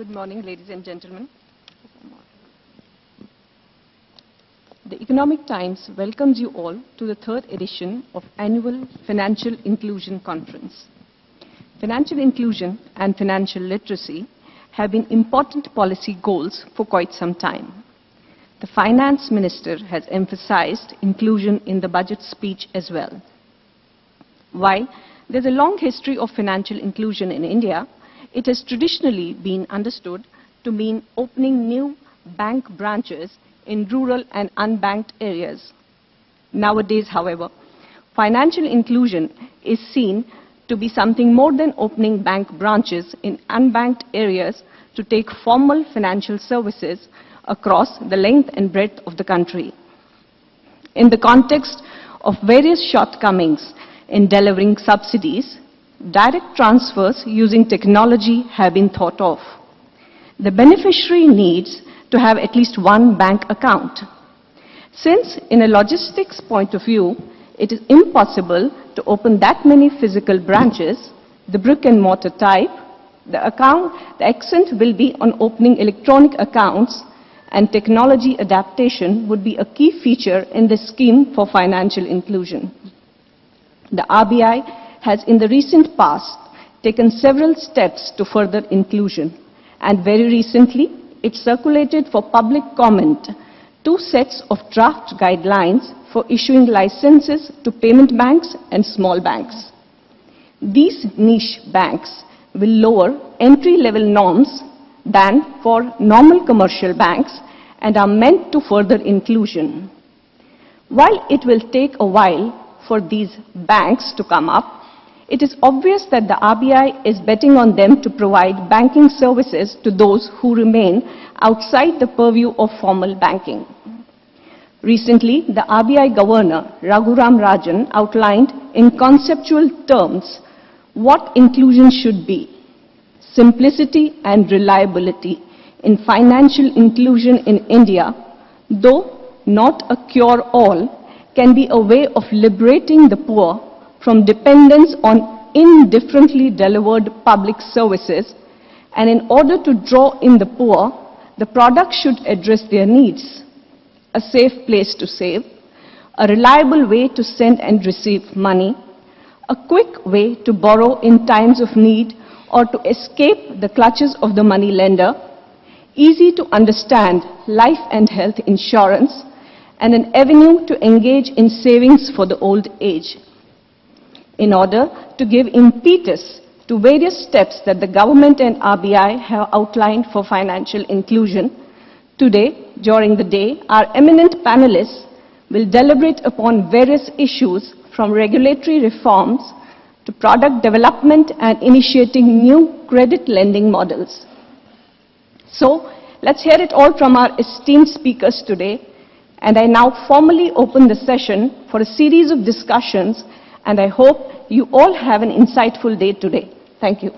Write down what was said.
Good morning, ladies and gentlemen. The Economic Times welcomes you all to the third edition of Annual Financial Inclusion Conference. Financial inclusion and financial literacy have been important policy goals for quite some time. The Finance Minister has emphasized inclusion in the budget speech as well. While there's a long history of financial inclusion in India, it has traditionally been understood to mean opening new bank branches in rural and unbanked areas. Nowadays, however, financial inclusion is seen to be something more than opening bank branches in unbanked areas to take formal financial services across the length and breadth of the country. In the context of various shortcomings in delivering subsidies, direct transfers using technology have been thought of. The beneficiary needs to have at least one bank account. Since, in a logistics point of view, it is impossible to open that many physical branches, the brick and mortar type, the accent will be on opening electronic accounts, and technology adaptation would be a key feature in this scheme for financial inclusion. The RBI has in the recent past taken several steps to further inclusion, and very recently it circulated for public comment 2 sets of draft guidelines for issuing licenses to payment banks and small banks. These niche banks will lower entry-level norms than for normal commercial banks and are meant to further inclusion. While it will take a while for these banks to come up, it is obvious that the RBI is betting on them to provide banking services to those who remain outside the purview of formal banking. Recently, the RBI Governor, Raghuram Rajan, outlined in conceptual terms what inclusion should be. Simplicity and reliability in financial inclusion in India, though not a cure-all, can be a way of liberating the poor from dependence on indifferently delivered public services, and in order to draw in the poor, the product should address their needs. A safe place to save, a reliable way to send and receive money, a quick way to borrow in times of need or to escape the clutches of the money lender, easy to understand life and health insurance, and an avenue to engage in savings for the old age. In order to give impetus to various steps that the government and RBI have outlined for financial inclusion, today, during the day, our eminent panelists will deliberate upon various issues from regulatory reforms to product development and initiating new credit lending models. So, let's hear it all from our esteemed speakers today, and I now formally open the session for a series of discussions, and I hope you all have an insightful day today. Thank you.